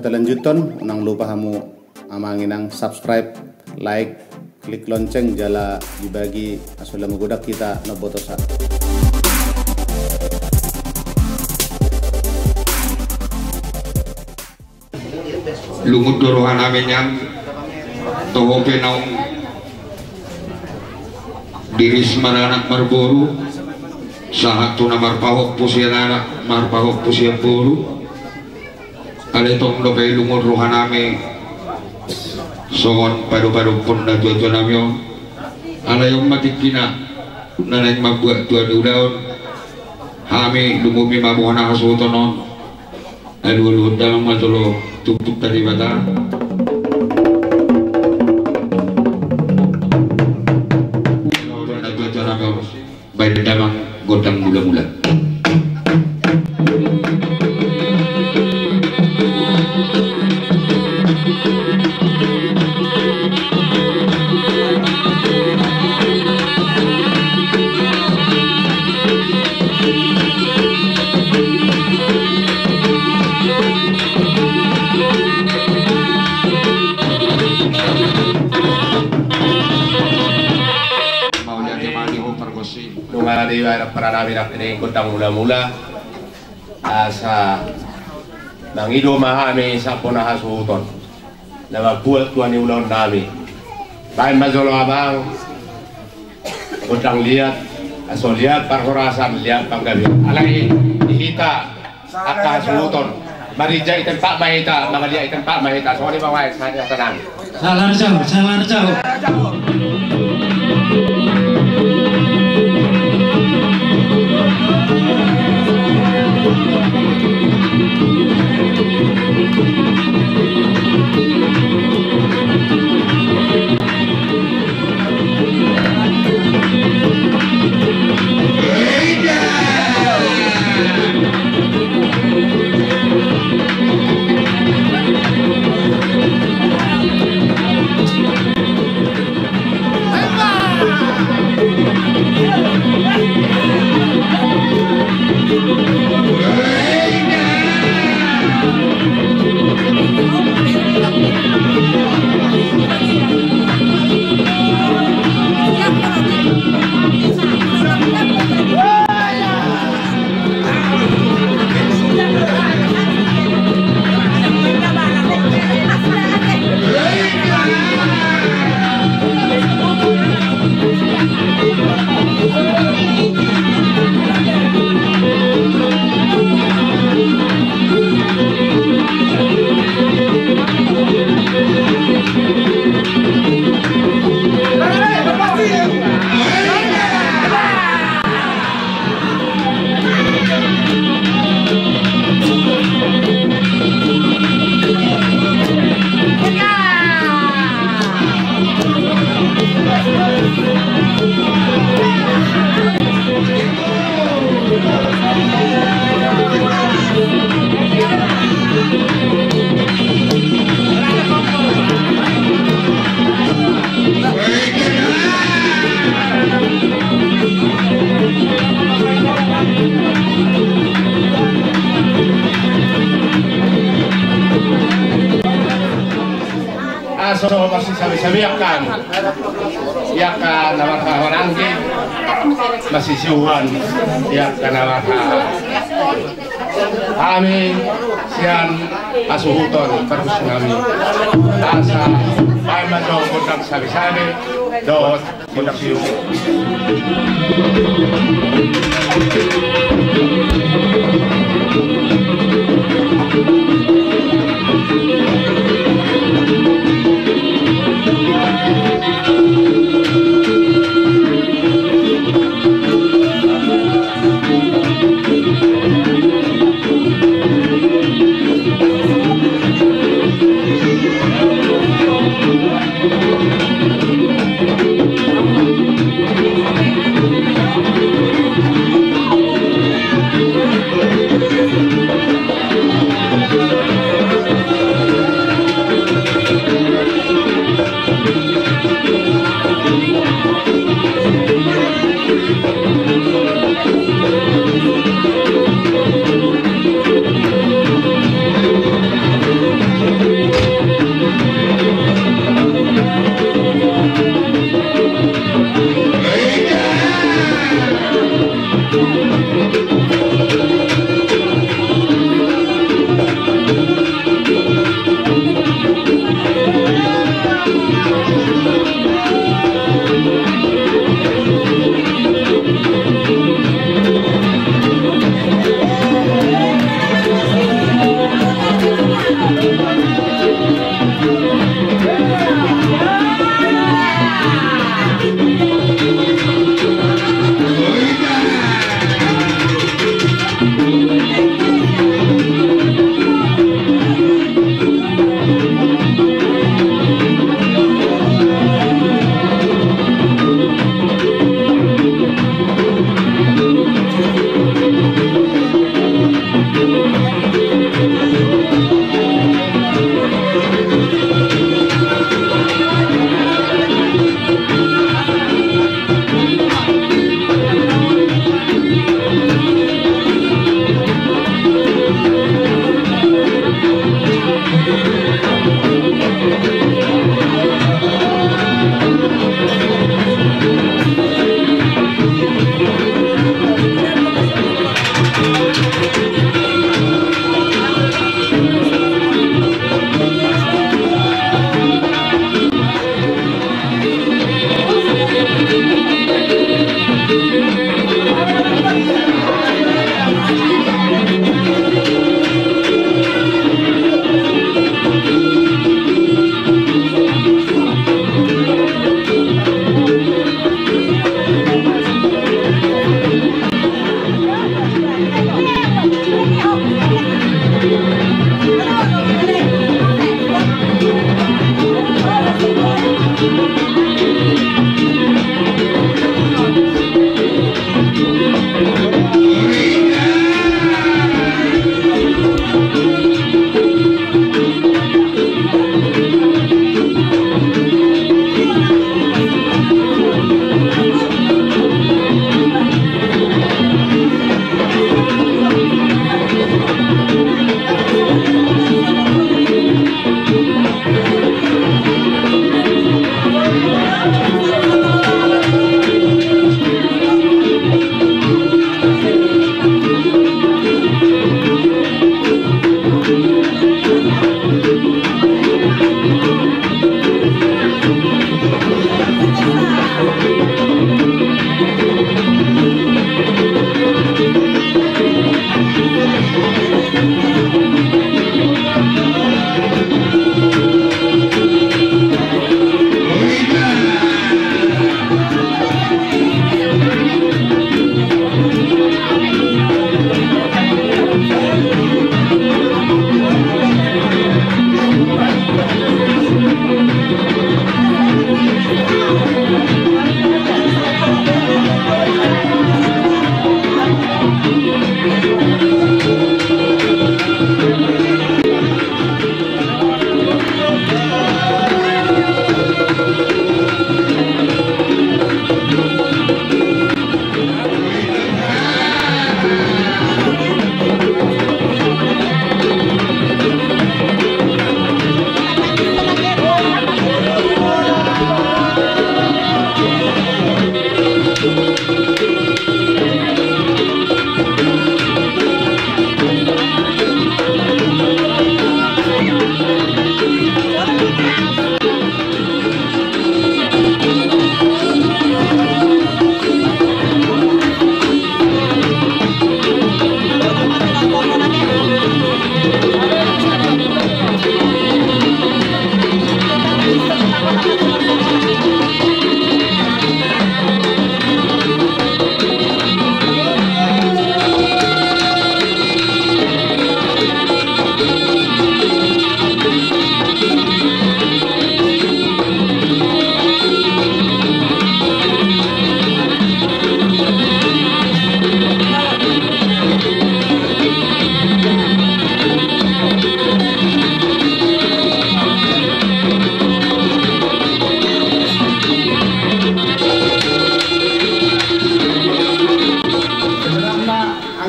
telanjutan, nang lupa kamu amangin ang subscribe, like, klik lonceng jala dibagi asula magudak kita na boto sa. Lumud dorohan namin yan toho penaung diris maranak marboro sahat tu na marpahok po siya nanak marpahok po siya puro alitong lopay lumud rohan namin songon padu-padu pun na jojo namin alayong matikina nanay magbuat tuan udaon kami lumumi mabuhan na kasuto non alulud dalang matulo tutup dari bata baik damang godang mula-mula para namin ang kutang mula-mula sa nangido mahami sa punahasuton na magbuhat tuan ni ulon namin bahan mazolo abang kutang liat aso liat parhorasan liat panggabi alay ihita akasuton marija itan pak mahita mga dia itan pak mahita so di bawah sa tanan salar jauh so masih sabi-sabi yakan nama kawarangge masih siuhan yakan nama kami sian asuhuton terus kami asa ay madong kontak sabi-sabi dot kontak siu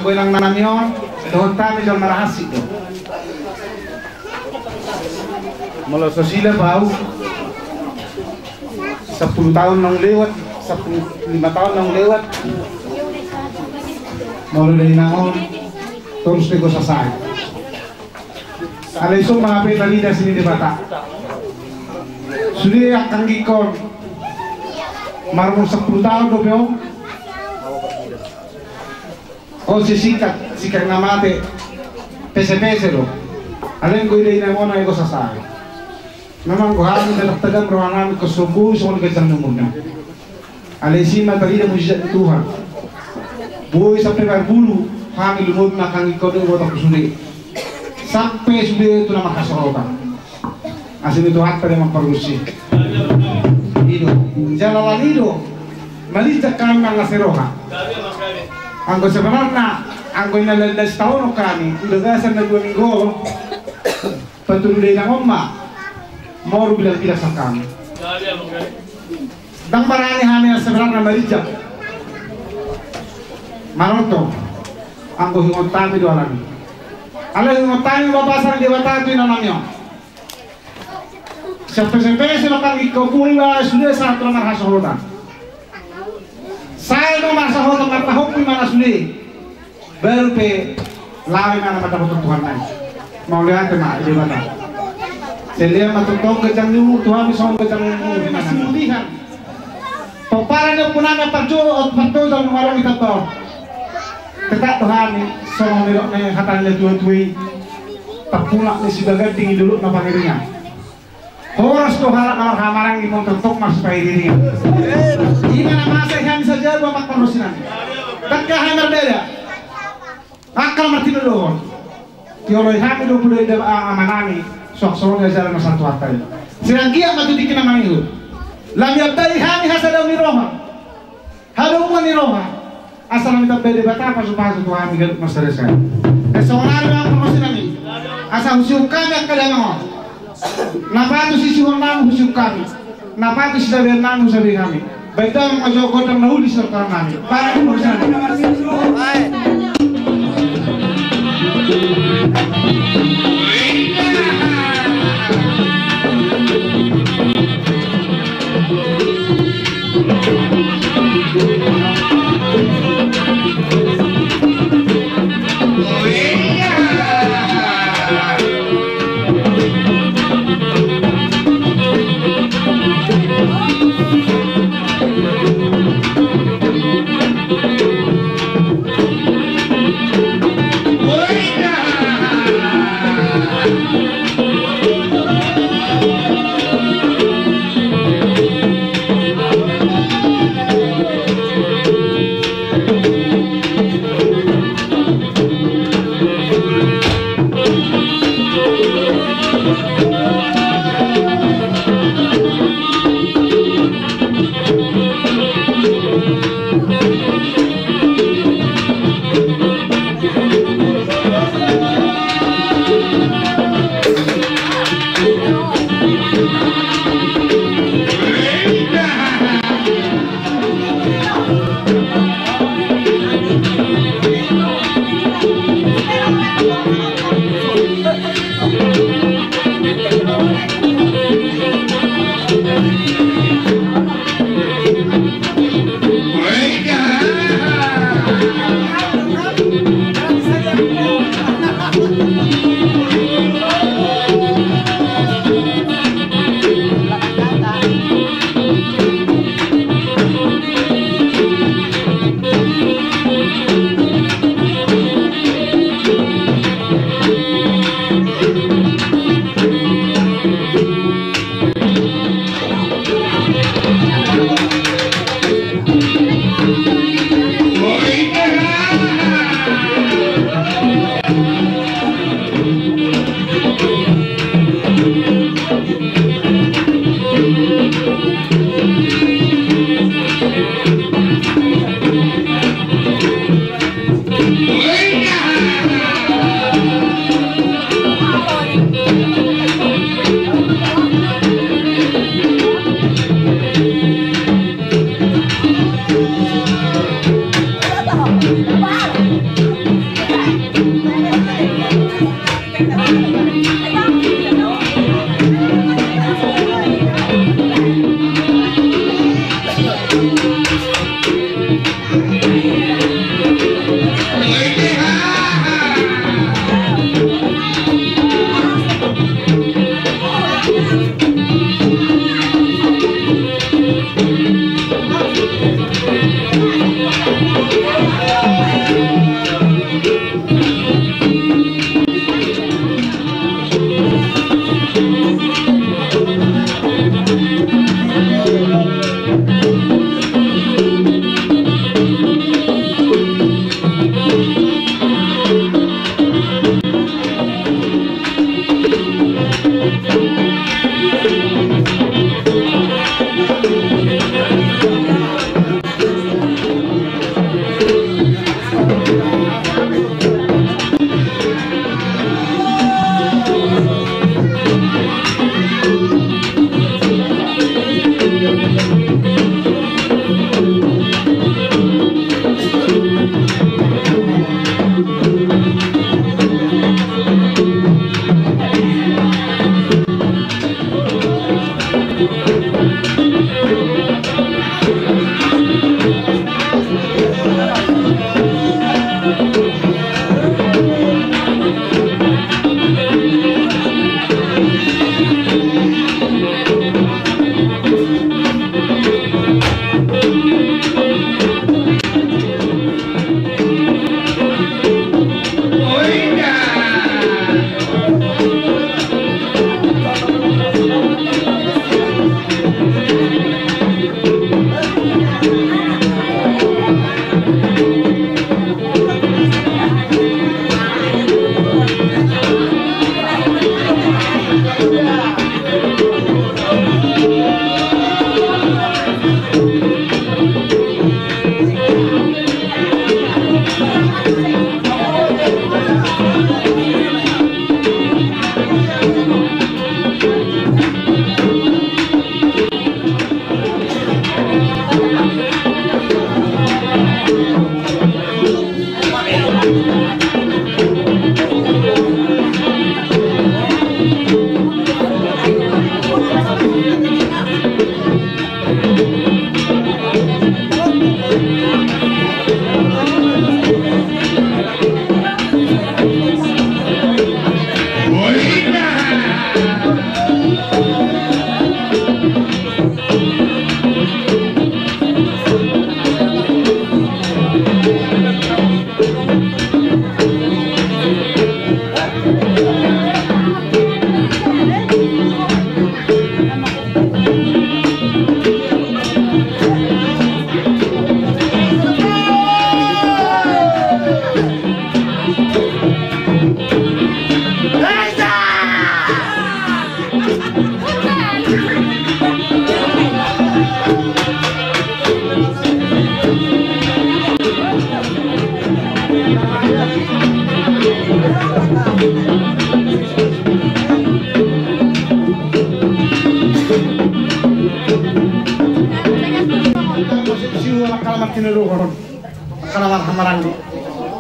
anggo nang nanamyo doon kami jal marahasi do mula sosila bau 10 tahun nang lewat 5 tahun nang lewat mula dari nangon terus nego sasay ada iso mga penalida sini di bata sudah yang kanggikon marunong 10 tahun do peong o si sikat na mate pese do alin ko ilay na mo na ego sasay memang ko hamin na tagang ruangan ko subuh sa mga gajang numurna alay si matalida mujizat ni Tuhan buhay sampai berbulu hamin lumod na kangikon ng botak kusuli sampai sudah itu na makasorotan asin itu hatta na magparusi ido jalalan ido malijak kami mga seroha anggo sebenarnya anggo inalandas tahun kami udah gasan na 2 minggu patuloy ng umma moro bilang tidak sa kami dang marami kami sebenarnya malijak maroto anggo hingon tami do alami ala hingon tami babasang di bata ito inanamyo sampai sila kami ikukuhi ba sudah sa ito naman hasorotan saya no masa hoto matahok ko mga suli baru pe lawi na matahok Tuhan na mau lihat ma di bata selia matutong gajang niyo Tuhan misong gajang niyo masimulihan pagpara niyo punana parjo at parjo dalam warang itato tetap Tuhan sama mirok na yung hatan niya tuwa-tuwi tapulak ni si bagading idulot na pangiringan horas to harap na marang imong tutok mas pangiringan Ima na masahan saja dua mak perusinan. Dagkahan berbeda. Akal martin doon. Tioloy kami do puloy da amanami sok-sok ngajaran sa satu hatay. Siranggia matudikin na mangiho. Lam yabdali kami hasadaw ni Roma. Halo mo ni Roma. Asal kami tabbede bata pasu-pasu to kami galut masaresan. Esonaro ang perusinan ni. Asal usyuk kami akalamango. Napatu sisi honang usyuk kami. Napatu sisi bernang usabi kami. Baitang majokotang nahuli sa karangan. Para kung saan.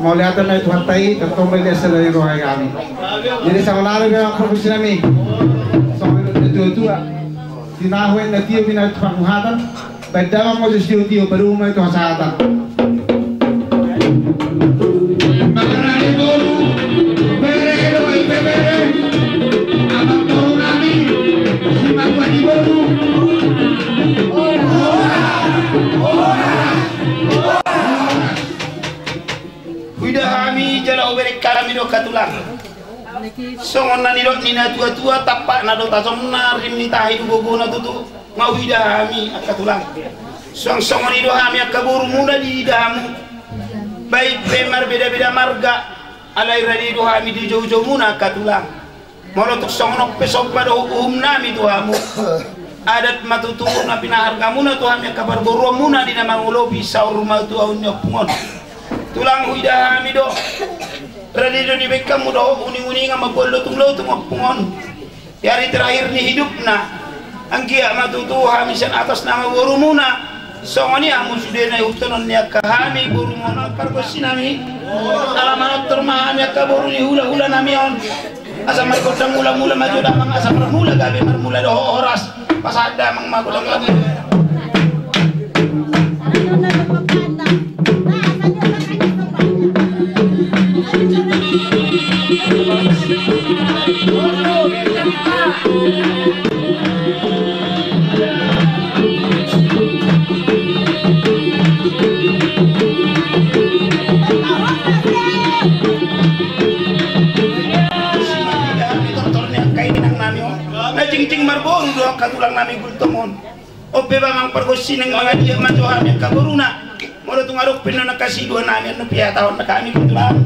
mau lihat na itu hatai tetap beli dari rohai kami. Jadi sama lalu yang profesi kami, sama itu dinahwe na tiyo bina tuhan beda mau jadi tiyo baru mau itu hasatan. Katulang songon na nirot ni na tua-tua tapak na do tasom na rim ni tahi bubu na tutu mau hidahami katulang songon ido hami akaburu muna di damu baik bemar beda-beda marga alai radi do hami di jauh-jauh muna katulang molotok songon pesok pada hukum nami tuhamu adat matutu na pinaharga muna tuhami akabar buru muna di nama ulobi saur rumah tuah pungon tulang hidahami do Radi do di bekam muda uning-uning sama bolotong pungon. Di hari terakhir ni hidup na angkia matutu hamisan atas nama burumuna. Songoni amu sudah na hutonon niya kahami burumuna parkosi nami. Alamanot termahami akaburu ni hula-hula nami on. Asa magkotang mula-mula majuda mang asa marmula gabi marmula do oras pasada mang magudang lagi. Cing marboru do katulang nami gultomon ope bamang pergosi neng mga dia majo hami kaburuna moro tungarok pina nakasi dua nami anu pia tahun nakami kutulang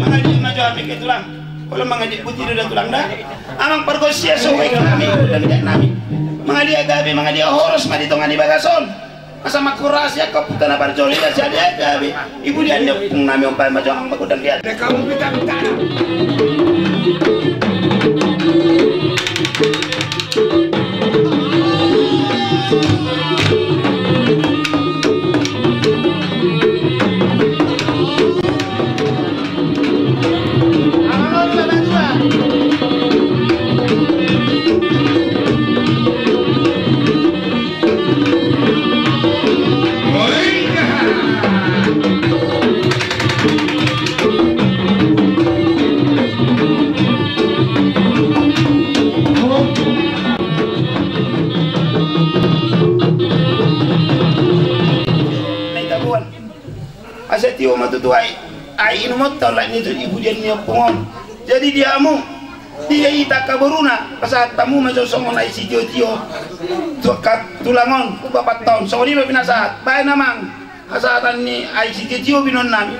mga dia majo hami kutulang kalau mga dia putih do tulang dah amang pergosi so wek nami dan dia nami mga dia gabi mga dia horos madi tongan di bagason asa makurasya kaputan barjoli da jadi gabi ibu dia pung nami ompai majo ang bagudan dia kamu pita-pita tio matutu ai inumot tau lai ni ibu dia ni pungon jadi diamu dia ita kaburuna pasat tamu majo songon ai si tio tukat tulangon ku 4 tahun sori binasahat bae namang asatan ni ai si tio binon nami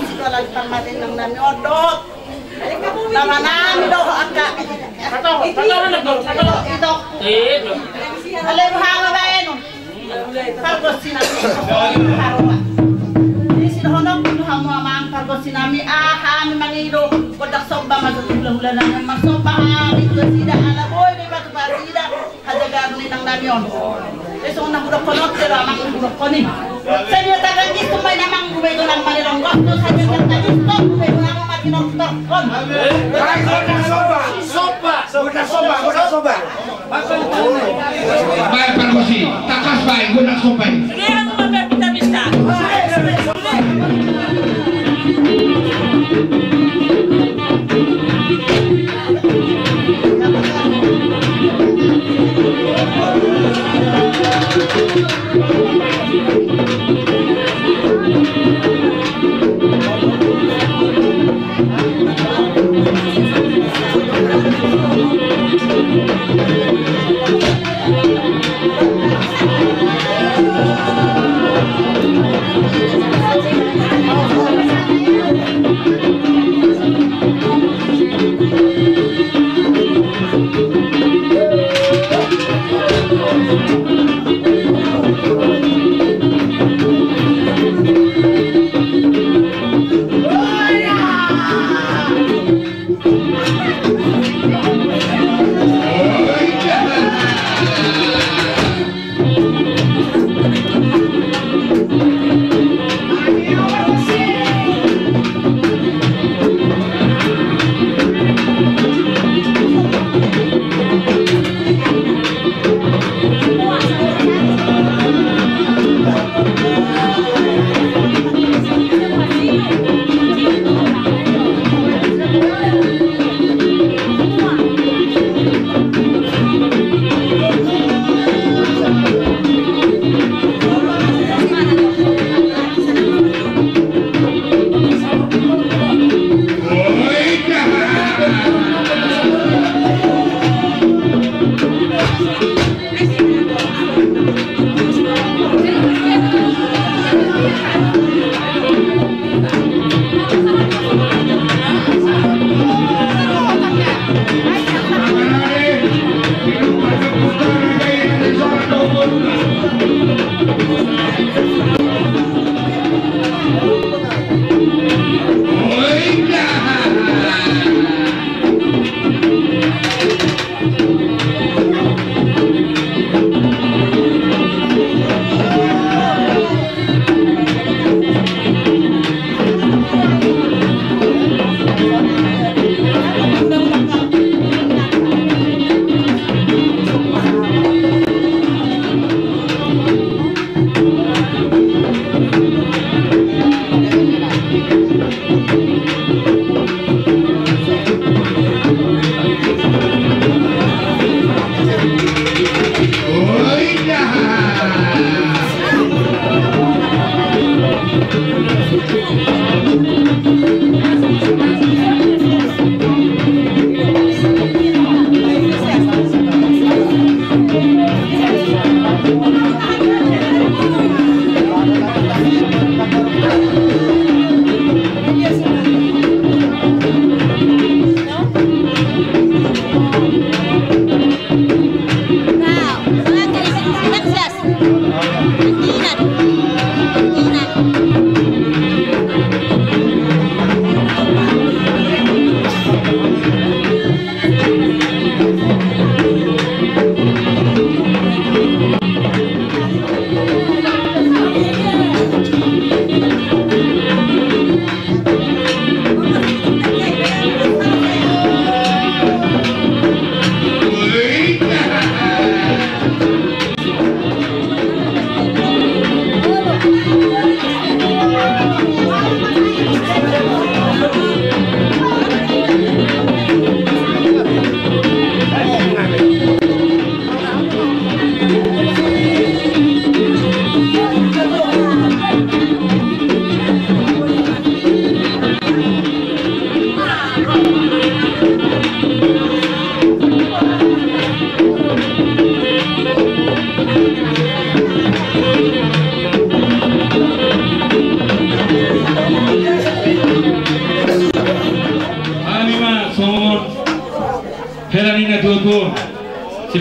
sito lagi parmatin ng nami odot. Nama nami do aka. Ito. Alay mo hanga ba eno? Kargos sinami. Di sinahonok hamo amang kargos sinami kami mangido kodak soba masutula-hula na masoba kami sida alaboy may batu sida hadaga ni nang namion. Eso na budak konot pero amang budak koni. Sa niya tagang gusto may namang gumay lang manirong gusto sa niya tagang gusto gumay lang matinong tokon. Soba. Baik perkusi, takas baik, gunak sopai. Dia ang mabita-bita.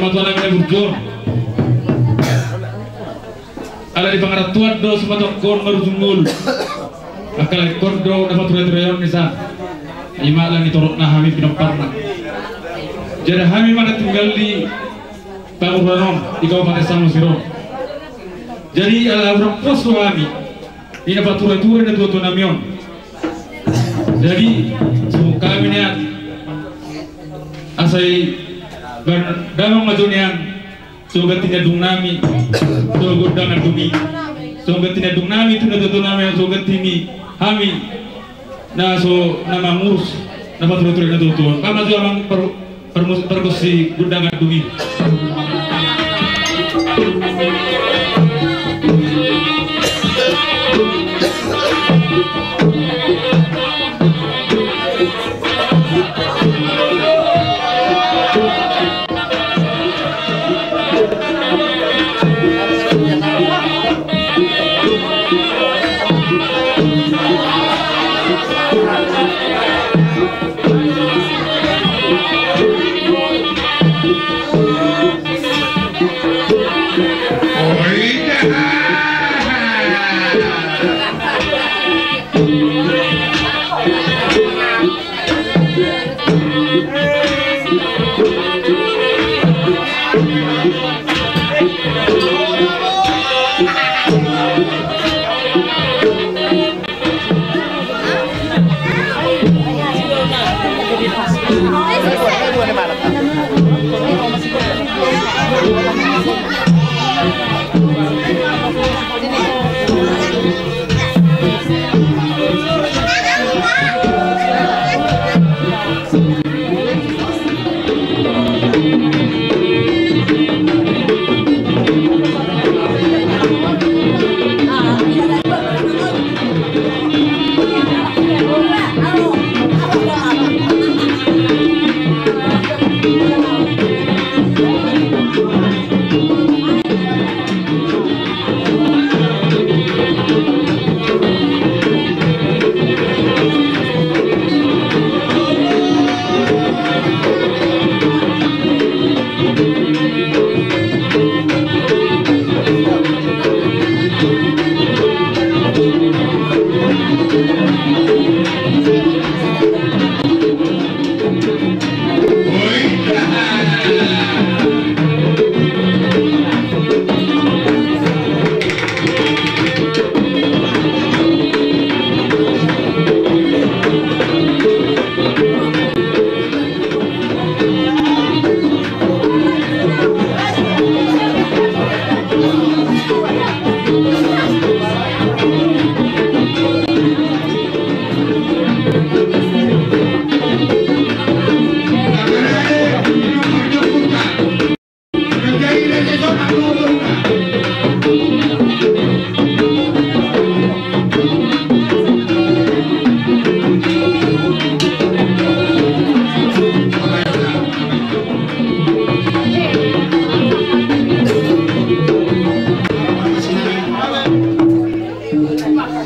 matuan kami berjuang. Ala di pangaratuan do sumatok kon marujungul. Akal kordo dapat turai-turayon nisa. Imalan ditorok na kami pinamparna. Jadi kami mana tinggal di Panguranon di Kabupaten Samosir. Jadi ala orang posto kami ini dapat turai-turai dan tuan namion. Jadi semua kami niat asai berdamang majonian sobat tidak dung nami sobat dengan dumi sobat tidak dung nami itu tuan nami sobat ini kami nah so nama ngurus nama turai-turai dan tuan karena juga memang perkusi gundangan dumi.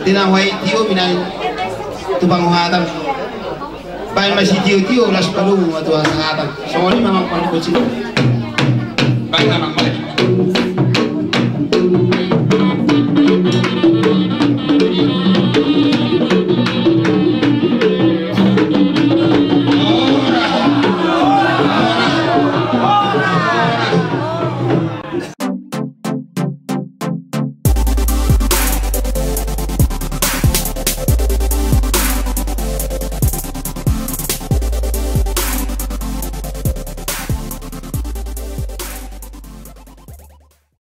Tinawai tio minai tubang hatan. Bayan masih tio las palung atau hatan. Soalnya memang paling kecil.